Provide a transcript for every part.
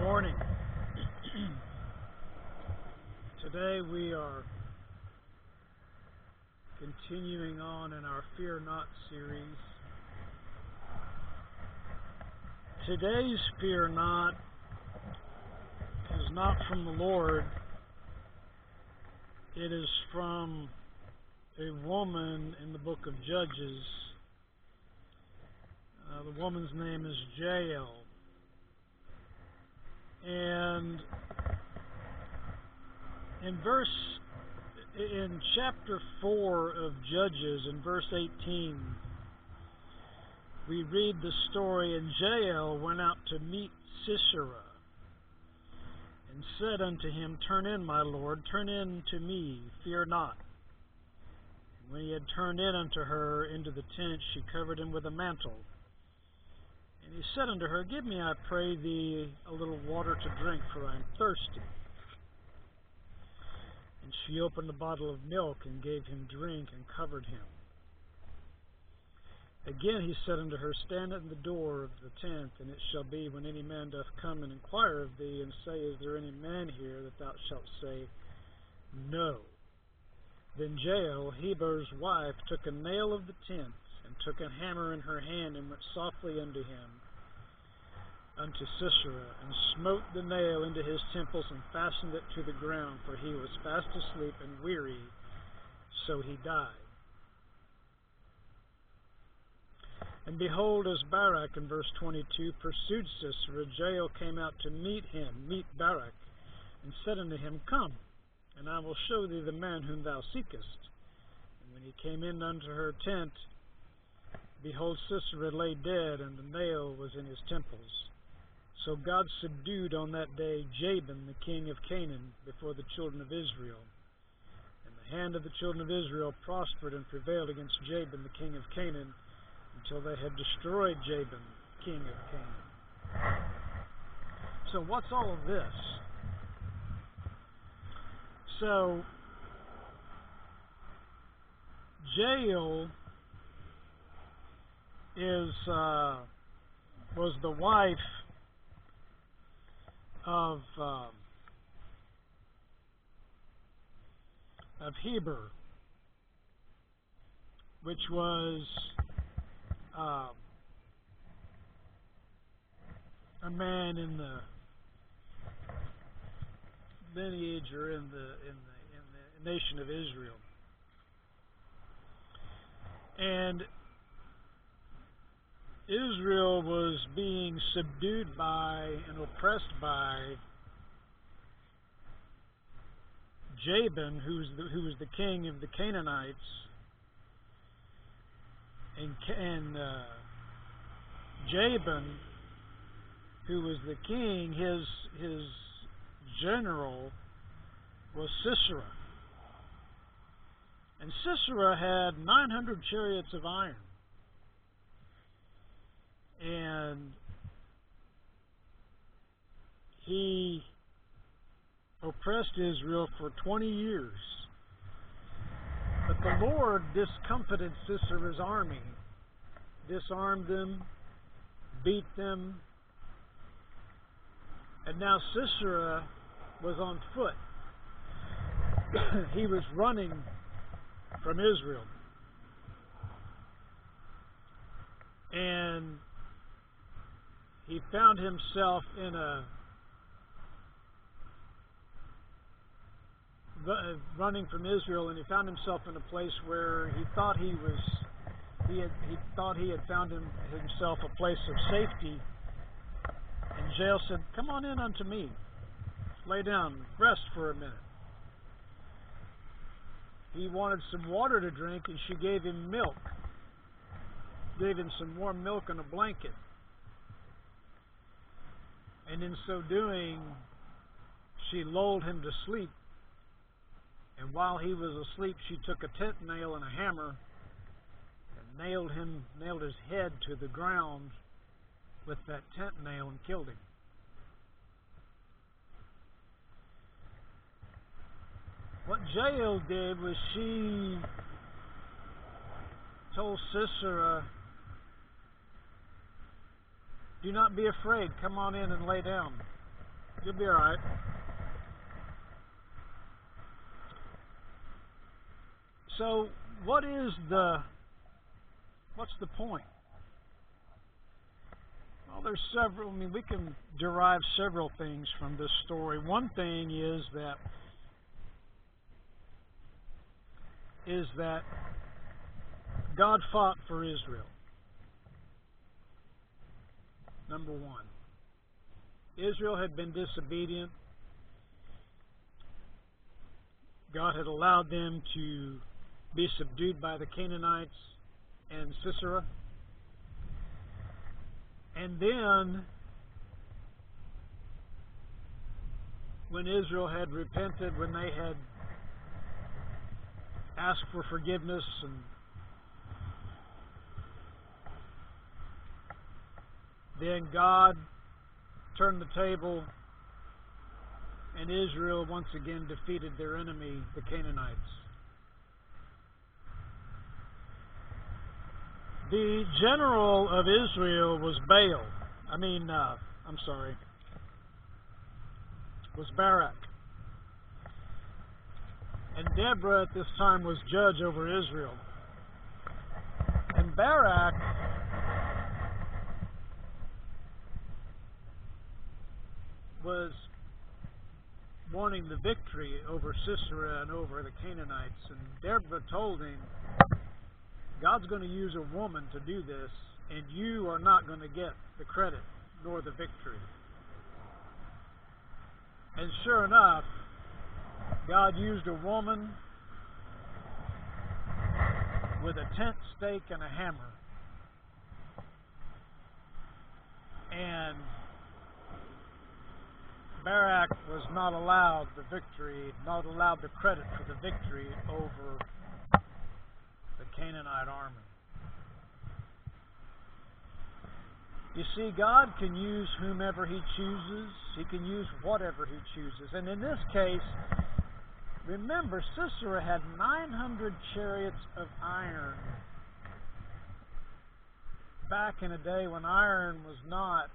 morning. Today we are continuing on in our Fear Not series. Today's Fear Not is not from the Lord. It is from a woman in the book of Judges. The woman's name is Jael. And in chapter 4 of Judges, in verse 18, we read the story, "And Jael went out to meet Sisera, and said unto him, Turn in, my lord, turn in to me, fear not. And when he had turned in unto her into the tent, she covered him with a mantle. And he said unto her, Give me, I pray thee, a little water to drink, for I am thirsty. And she opened a bottle of milk, and gave him drink, and covered him. Again he said unto her, Stand at the door of the tent, and it shall be, when any man doth come and inquire of thee, and say, Is there any man here? That thou shalt say, No. Then Jael, Heber's wife, took a nail of the tent, and took a hammer in her hand, and went softly unto him, unto Sisera, and smote the nail into his temples, and fastened it to the ground, for he was fast asleep and weary, so he died. And behold, as Barak, in verse 22, pursued Sisera, Jael came out to meet Barak, and said unto him, Come, and I will show thee the man whom thou seekest. And when he came in unto her tent, behold, Sisera lay dead, and the nail was in his temples. So God subdued on that day Jabin, the king of Canaan, before the children of Israel. And the hand of the children of Israel prospered and prevailed against Jabin, the king of Canaan, until they had destroyed Jabin, king of Canaan. So what's all of this? So Jael was the wife of Heber, which was a man in the lineage or in the nation of Israel. And Israel was being subdued by and oppressed by Jabin, who was the king of the Canaanites, and Jabin, who was the king, his general was Sisera. And Sisera had 900 chariots of iron. And he oppressed Israel for 20 years. But the Lord discomfited Sisera's army, disarmed them, beat them, and now Sisera was on foot. He was running from Israel. And he found himself running from Israel, and he found himself in a place where he thought he had found himself a place of safety. And Jael said, Come on in unto me. Lay down, rest for a minute. He wanted some water to drink, and she gave him milk. Gave him some warm milk and a blanket. And in so doing, she lulled him to sleep. And while he was asleep, she took a tent nail and a hammer and nailed his head to the ground with that tent nail and killed him. What Jael did was she told Sisera, Do not be afraid. Come on in and lay down. You'll be all right. So, what's the point? Well, there's several. I mean, we can derive several things from this story. One thing is that God fought for Israel. Number one. Israel had been disobedient. God had allowed them to be subdued by the Canaanites and Sisera. And then, when Israel had repented, when they had asked for forgiveness, and then God turned the table, and Israel once again defeated their enemy, the Canaanites. The general of Israel was was Barak. And Deborah at this time was judge over Israel. And Barak was wanting the victory over Sisera and over the Canaanites. And Deborah told him, God's going to use a woman to do this, and you are not going to get the credit nor the victory. And sure enough, God used a woman with a tent stake and a hammer. And Barak was not allowed the victory, not allowed the credit for the victory over the Canaanite army. You see, God can use whomever He chooses. He can use whatever He chooses. And in this case, remember, Sisera had 900 chariots of iron. Back in a day when iron was not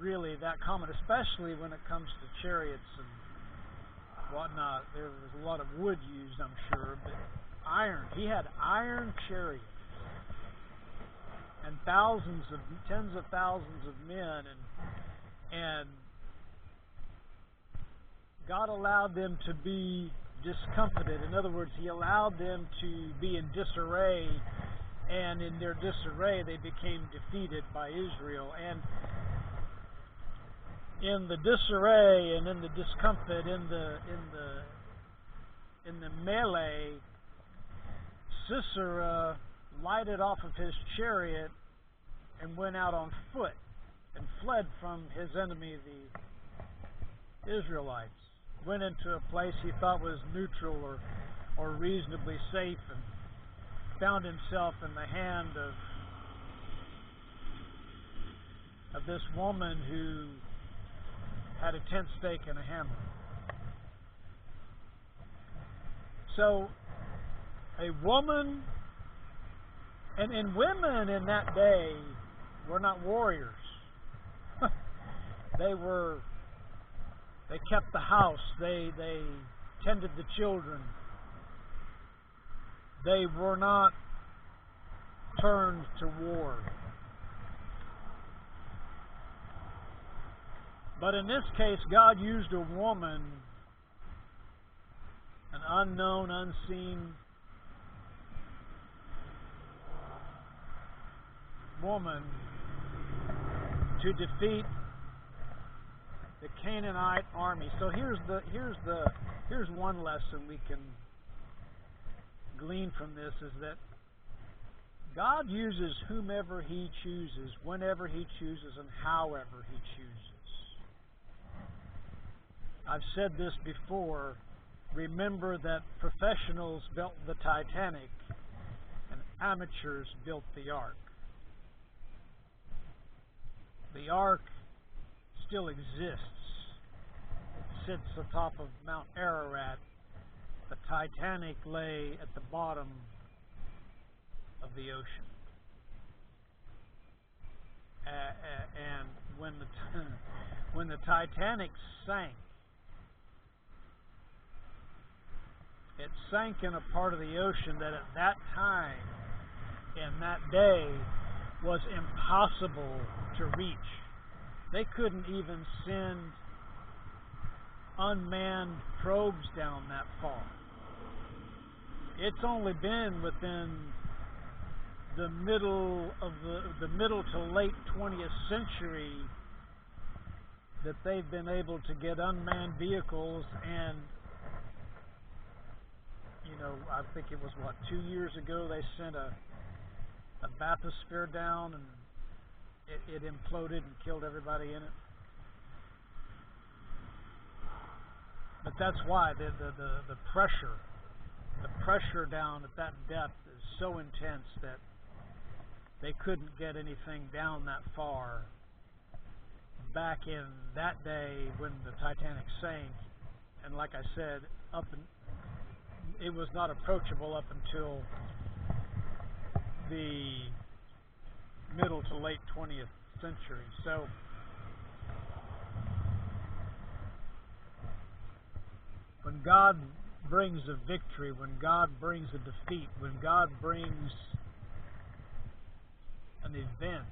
really that common, especially when it comes to chariots and whatnot. There was a lot of wood used, I'm sure, but iron. He had iron chariots and tens of thousands of men, and God allowed them to be discomfited. In other words, He allowed them to be in disarray, and in their disarray they became defeated by Israel. And in the disarray and in the discomfort, in the melee, Sisera lighted off of his chariot and went out on foot and fled from his enemy, the Israelites. Went into a place he thought was neutral or reasonably safe, and found himself in the hand of this woman who had a tent stake and a hammer. So, a woman, and women in that day were not warriors. They kept the house. They tended the children. They were not turned to war. But in this case, God used a woman, an unknown, unseen woman, to defeat the Canaanite army. So here's one lesson we can glean from this, is that God uses whomever He chooses, whenever He chooses, and however He chooses. I've said this before. Remember that professionals built the Titanic and amateurs built the Ark. The Ark still exists. It sits atop of Mount Ararat. The Titanic lay at the bottom of the ocean. And when when the Titanic sank, it sank in a part of the ocean that at that time, in that day, was impossible to reach. They couldn't even send unmanned probes down that far. It's only been within the middle to late 20th century that they've been able to get unmanned vehicles, and I think it was 2 years ago they sent a bathysphere down, and it imploded and killed everybody in it. But that's why the pressure down at that depth is so intense that they couldn't get anything down that far back in that day when the Titanic sank. And like I said, it was not approachable up until the middle to late 20th century. So when God brings a victory, when God brings a defeat, when God brings an event,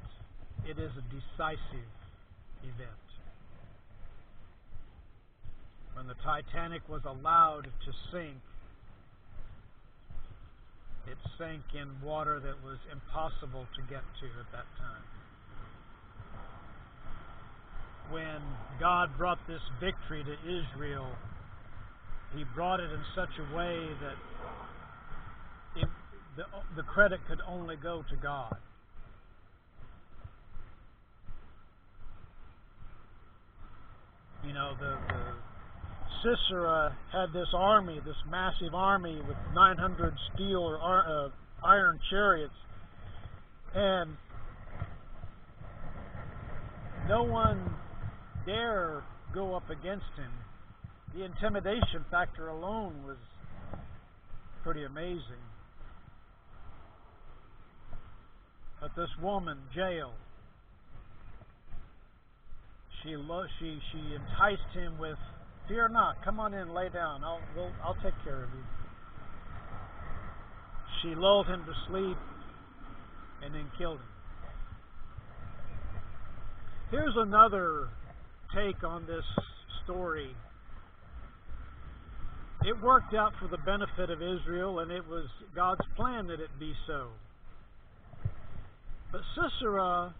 it is a decisive event. When the Titanic was allowed to sink, it sank in water that was impossible to get to at that time. When God brought this victory to Israel, He brought it in such a way that the credit could only go to God. The Sisera had this army, this massive army with 900 steel or iron chariots, and no one dare go up against him. The intimidation factor alone was pretty amazing. But this woman, Jael, she enticed him with, "Fear not, come on in, lay down. I'll take care of you." She lulled him to sleep and then killed him. Here's another take on this story. It worked out for the benefit of Israel, and it was God's plan that it be so. But Sisera,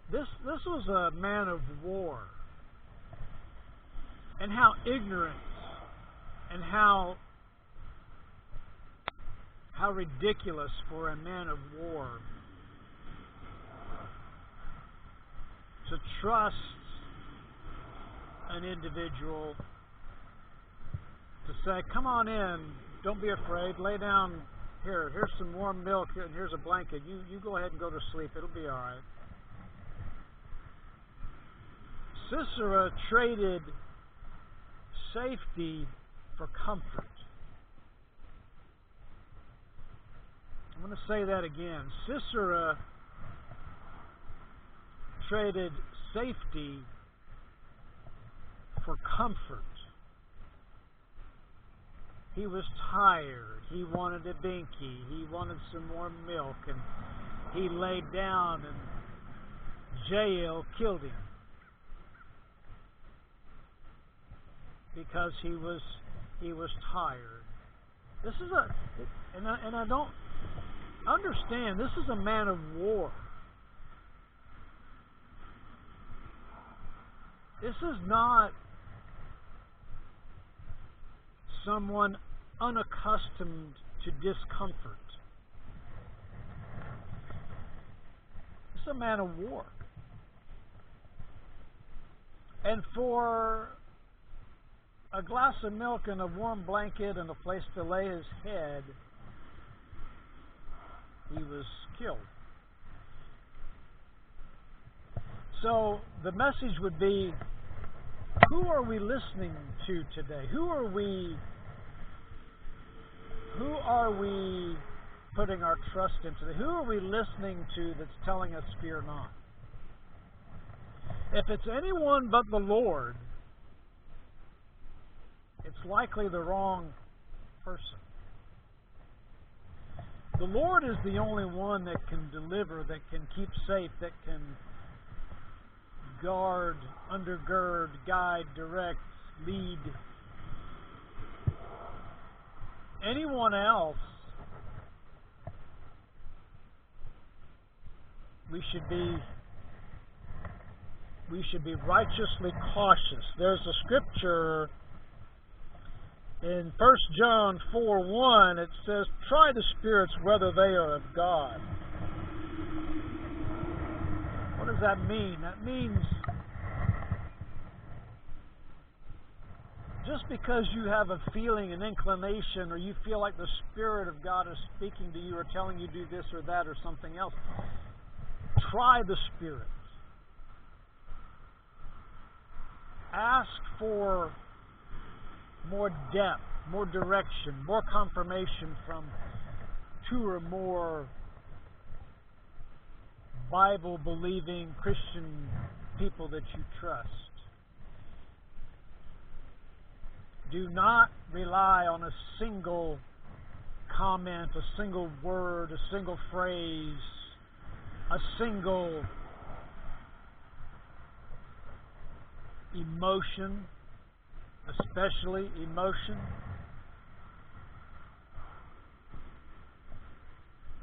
this was a man of war. And how ignorant and how ridiculous for a man of war to trust an individual to say, "Come on in, don't be afraid, lay down here, here's some warm milk, and here's a blanket, you go ahead and go to sleep, it'll be alright." Sisera traded safety for comfort. I'm going to say that again. Sisera traded safety for comfort. He was tired. He wanted a binky. He wanted some more milk. And he laid down, and Jael killed him because he was tired. This is and I don't understand. This is a man of war. This is not someone unaccustomed to discomfort. This is a man of war. And for a glass of milk and a warm blanket and a place to lay his head, he was killed. So the message would be, who are we listening to today? Who are we putting our trust in today? Who are we listening to that's telling us fear not? If it's anyone but the Lord, it's likely the wrong person. The Lord is the only one that can deliver, that can keep safe, that can guard, undergird, guide, direct, lead. Anyone else, we should be righteously cautious. There's a scripture in 1 John 4:1. It says, "Try the spirits whether they are of God." What does that mean? That means just because you have a feeling, an inclination, or you feel like the Spirit of God is speaking to you or telling you to do this or that or something else, try the spirits. Ask for more depth, more direction, more confirmation from two or more Bible-believing Christian people that you trust. Do not rely on a single comment, a single word, a single phrase, a single emotion, especially emotion.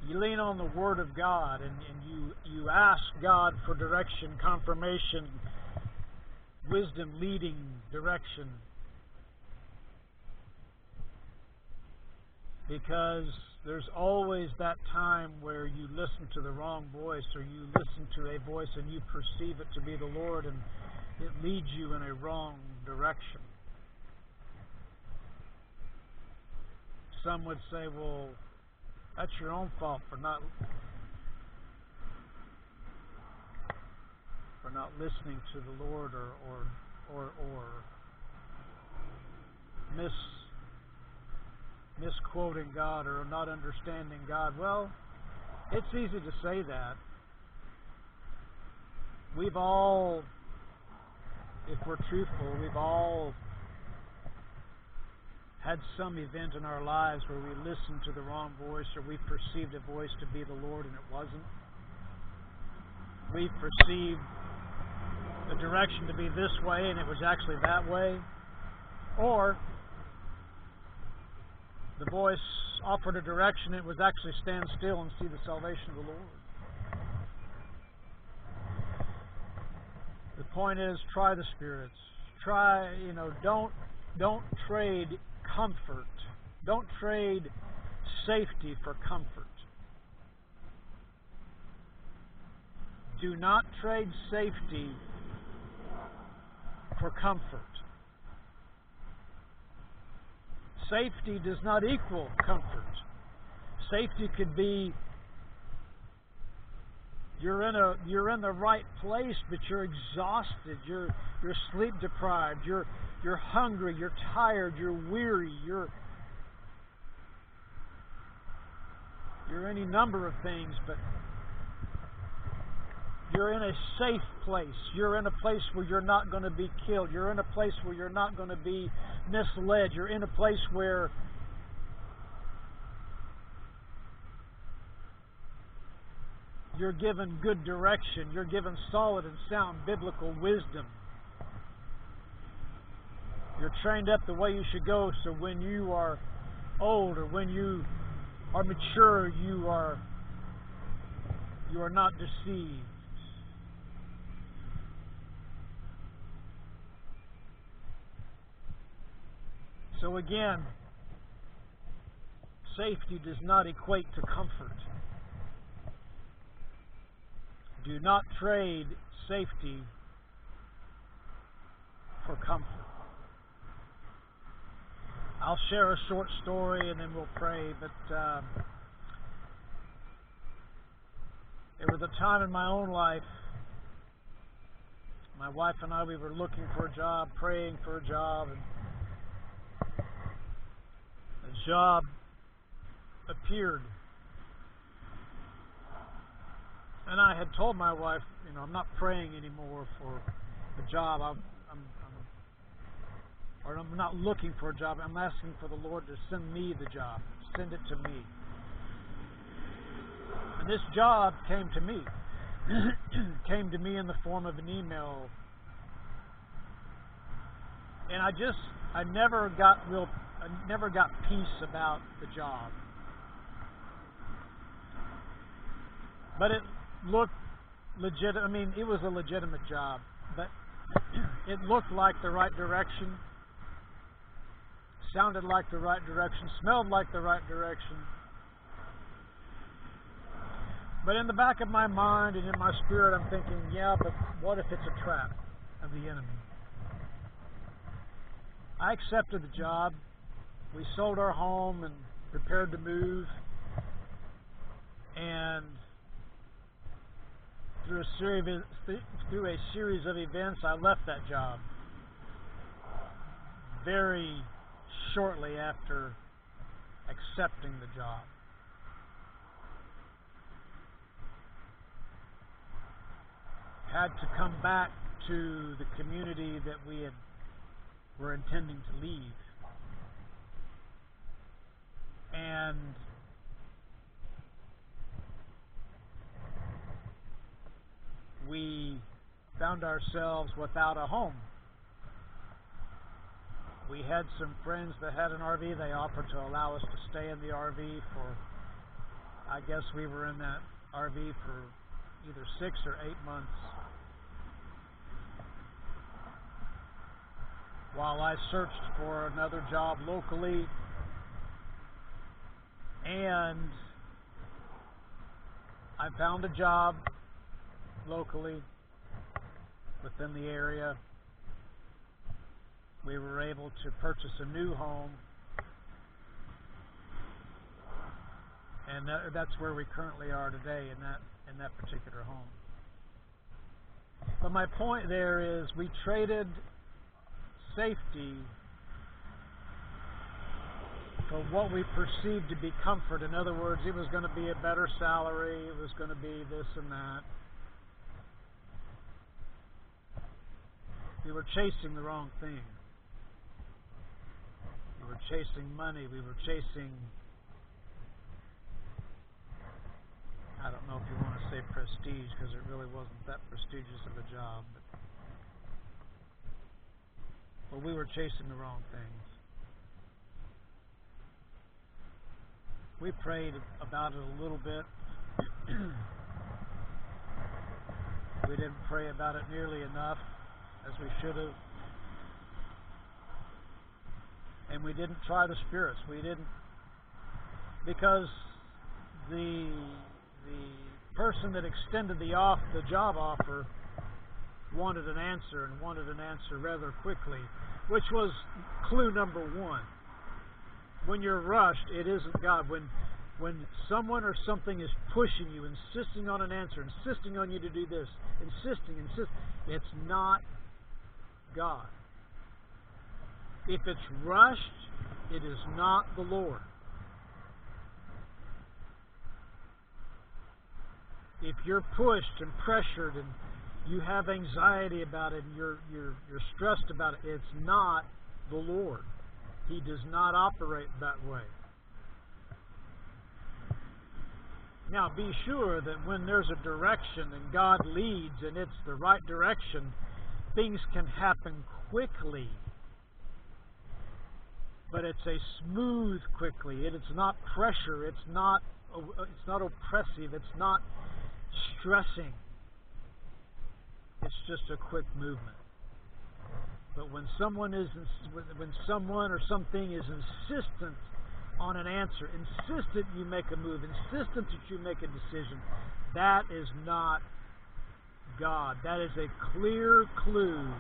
You lean on the Word of God and you ask God for direction, confirmation, wisdom, leading, direction. Because there's always that time where you listen to the wrong voice, or you listen to a voice and you perceive it to be the Lord, and it leads you in a wrong direction. Some would say, well, that's your own fault for not listening to the Lord, or misquoting God, or not understanding God. Well, it's easy to say that. We've all, if we're truthful, we've all had some event in our lives where we listened to the wrong voice, or we perceived a voice to be the Lord and it wasn't. We perceived the direction to be this way and it was actually that way. Or the voice offered a direction, it was actually stand still and see the salvation of the Lord. The point is, try the spirits. Don't trade comfort. Don't trade safety for comfort. Do not trade safety for comfort. Safety does not equal comfort. Safety could be you're in the right place, but you're exhausted. You're sleep deprived. You're hungry. You're tired. You're weary. You're any number of things, but you're in a safe place. You're in a place where you're not going to be killed. You're in a place where you're not going to be misled. You're in a place where you're given good direction. You're given solid and sound biblical wisdom. You're trained up the way you should go, so when you are old or when you are mature, you are not deceived. So again, safety does not equate to comfort. Do not trade safety for comfort. I'll share a short story and then we'll pray, but there was a time in my own life, my wife and I, we were looking for a job, praying for a job, and the job appeared. And I had told my wife, I'm not praying anymore for a job. I'm not looking for a job. I'm asking for the Lord to send me the job. Send it to me. And this job came to me. Came to me in the form of an email. And I never got peace about the job. But it looked legit. It was a legitimate job, but it looked like the right direction, sounded like the right direction, smelled like the right direction. But in the back of my mind and in my spirit, I'm thinking, yeah, but what if it's a trap of the enemy? I accepted the job. We sold our home and prepared to move. And through a series of events, I left that job very shortly after accepting the job. Had to come back to the community that we were intending to leave. And we found ourselves without a home. We had some friends that had an RV. They offered to allow us to stay in the RV for, I guess we were in that RV for either 6 or 8 months, while I searched for another job locally. And I found a job locally within the area. We were able to purchase a new home, and that's where we currently are today, in that particular home. But my point there is, we traded safety for what we perceived to be comfort. In other words, it was going to be a better salary, it was going to be this and that. We were chasing the wrong thing. We were chasing money. We were chasing, I don't know if you want to say prestige, because it really wasn't that prestigious of a job. But we were chasing the wrong things. We prayed about it a little bit. We didn't pray about it nearly enough as we should have. And we didn't try the spirits. We didn't, because the person that extended the job offer wanted an answer, and wanted an answer rather quickly, which was clue number one. When you're rushed, it isn't God. When someone or something is pushing you, insisting on an answer, insisting on you to do this, insisting, it's not God. If it's rushed, it is not the Lord. If you're pushed and pressured and you have anxiety about it and you're stressed about it, it's not the Lord. He does not operate that way. Now, be sure that when there's a direction and God leads and it's the right direction, things can happen quickly. But it's a smooth quickly. It's not pressure. It's not oppressive. It's not stressing. It's just a quick movement. But when someone or something is insistent on an answer, insistent you make a move, insistent that you make a decision, that is not God. That is a clear clue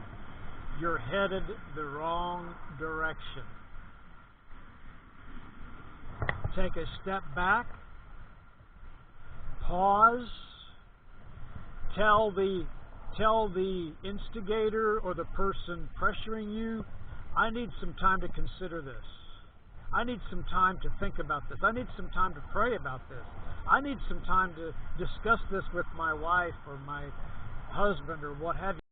you're headed the wrong direction. Take a step back, pause, tell the instigator or the person pressuring you, I need some time to consider this. I need some time to think about this. I need some time to pray about this. I need some time to discuss this with my wife or my husband or what have you.